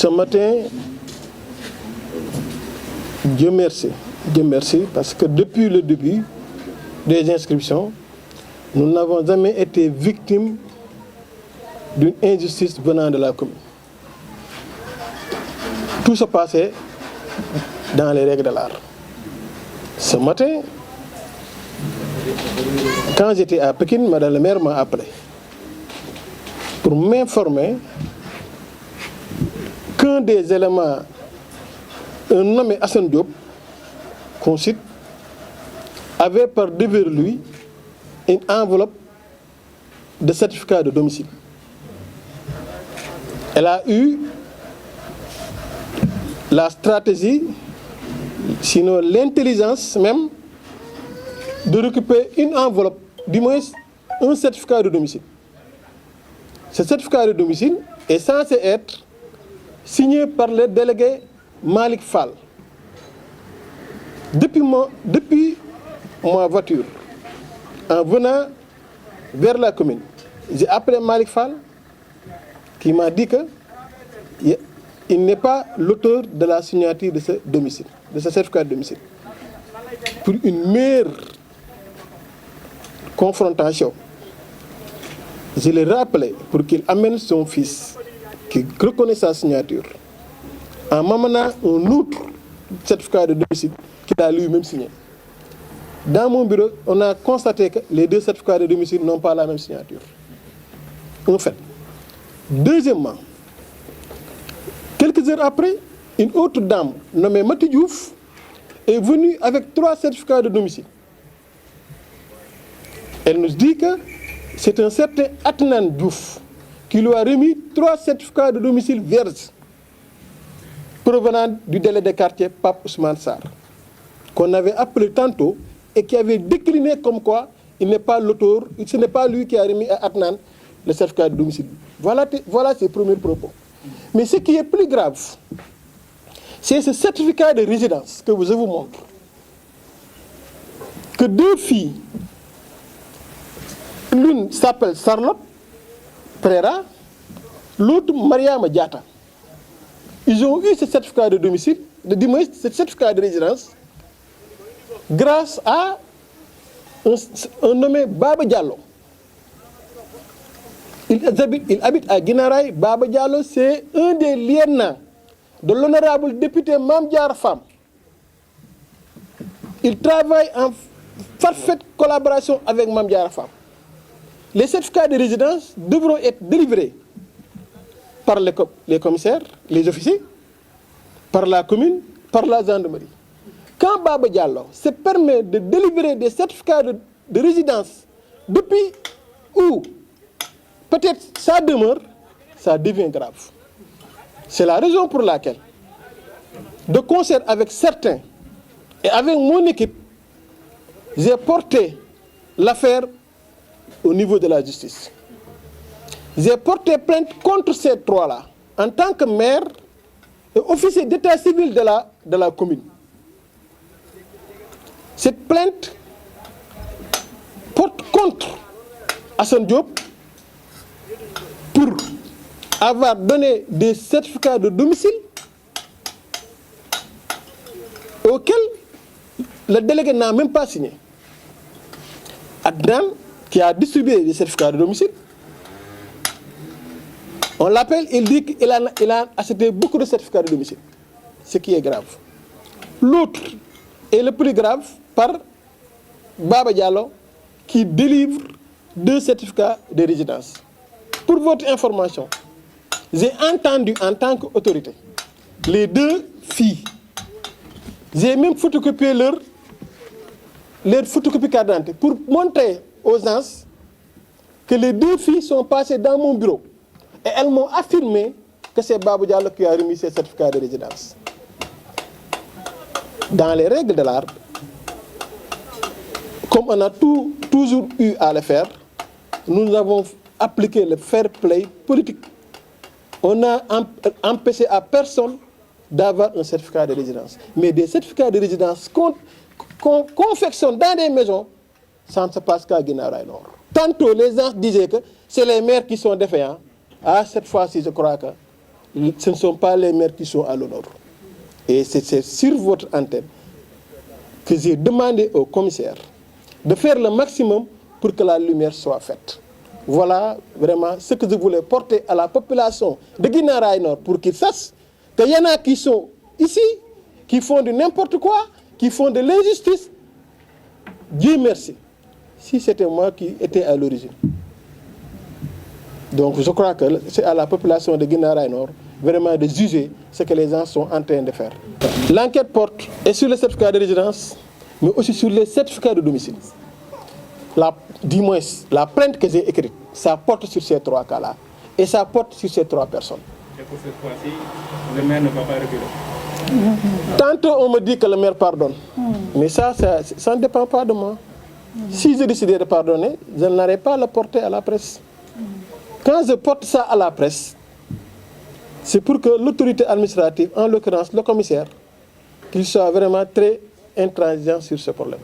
Ce matin, Dieu merci, parce que depuis le début des inscriptions, nous n'avons jamais été victimes d'une injustice venant de la commune. Tout se passait dans les règles de l'art. Ce matin, quand j'étais à Pékin, Madame le maire m'a appelé pour m'informer qu'un des éléments, un nommé Hassan Diop, qu'on cite, avait par devers lui une enveloppe de certificat de domicile. Elle a eu la stratégie, sinon l'intelligence même, de récupérer une enveloppe, du moins un certificat de domicile. Ce certificat de domicile est censé être signé par le délégué Malik Fall. Depuis ma voiture, en venant vers la commune, j'ai appelé Malik Fall qui m'a dit qu'il n'est pas l'auteur de la signature de ce domicile, de ce certificat de domicile. Pour une meilleure confrontation, je l'ai rappelé pour qu'il amène son fils qui reconnaît sa signature en m'amenant un autre certificat de domicile qu'il a lui-même signé. Dans mon bureau, on a constaté que les deux certificats de domicile n'ont pas la même signature. En fait. Deuxièmement, quelques heures après, une autre dame nommée Mati Diouf est venue avec 3 certificats de domicile. Elle nous dit que c'est un certain Atnan Diouf qui lui a remis 3 certificats de domicile vierges provenant du délégué de quartier Pape Ousmane Sarr, qu'on avait appelé tantôt et qui avait décliné comme quoi il n'est pas l'auteur, ce n'est pas lui qui a remis à Atnan le certificat de domicile. Voilà ses premiers propos. Mais ce qui est plus grave, c'est ce certificat de résidence que je vous montre. Que 2 filles, l'une s'appelle Charlotte Prera, l'autre Mariama Diata. Ils ont eu ce certificat de domicile, ce certificat de résidence, grâce à un nommé Baba Diallo. Il habite à Guinaray. Baba Diallo, c'est un des lieutenants de l'honorable député Mame Diarra Fam. Il travaille en parfaite collaboration avec Mame Diarra Fam. Les certificats de résidence devront être délivrés par les commissaires, les officiers, par la commune, par la gendarmerie. Quand Baba Diallo se permet de délivrer des certificats de résidence depuis où peut-être ça demeure, ça devient grave. C'est la raison pour laquelle, de concert avec certains et avec mon équipe, j'ai porté l'affaire au niveau de la justice. J'ai porté plainte contre ces 3-là en tant que maire et officier d'état civil de la commune. Cette plainte porte contre Hassan Diop pour avoir donné des certificats de domicile auxquels le délégué n'a même pas signé. Adnan, qui a distribué des certificats de domicile, on l'appelle, il dit qu'il a acheté beaucoup de certificats de domicile, ce qui est grave. L'autre, et le plus grave, par Baba Diallo, qui délivre 2 certificats de résidence. Pour votre information, j'ai entendu en tant qu'autorité les 2 filles. J'ai même photocopié leur photocopie carte d'identité pour montrer aux gens que les 2 filles sont passées dans mon bureau. Et elles m'ont affirmé que c'est Baba Diallo qui a remis ces certificats de résidence. Dans les règles de l'art, comme on a toujours eu à le faire, nous avons appliqué le fair play politique. On n'a empêché à personne d'avoir un certificat de résidence. Mais des certificats de résidence qu'on confectionne dans des maisons, ça ne se passe qu'à Guinaray Nord. Tantôt, les gens disaient que c'est les maires qui sont défaillants. Ah, cette fois-ci, je crois que ce ne sont pas les maires qui sont à l'honneur. Et c'est sur votre antenne que j'ai demandé au commissaire de faire le maximum pour que la lumière soit faite. Voilà vraiment ce que je voulais porter à la population de Guinaw Rails Nord pour qu'ils sachent qu'il y en a qui sont ici, qui font de n'importe quoi, qui font de l'injustice. Dieu merci, si c'était moi qui étais à l'origine. Donc je crois que c'est à la population de Guinaw Rails Nord vraiment de juger ce que les gens sont en train de faire. L'enquête porte et sur les certificats de résidence, mais aussi sur les certificats de domicile. Du moins, la plainte que j'ai écrite, ça porte sur ces 3 cas-là. Et ça porte sur ces 3 personnes. Et pour cette fois-ci, le maire ne va pas reculer. Tantôt, on me dit que le maire pardonne. Mais ça ne dépend pas de moi. Si je décidais de pardonner, je n'aurais pas à le porter à la presse. Quand je porte ça à la presse, c'est pour que l'autorité administrative, en l'occurrence le commissaire, qu'il soit vraiment très intransigeant sur ce problème.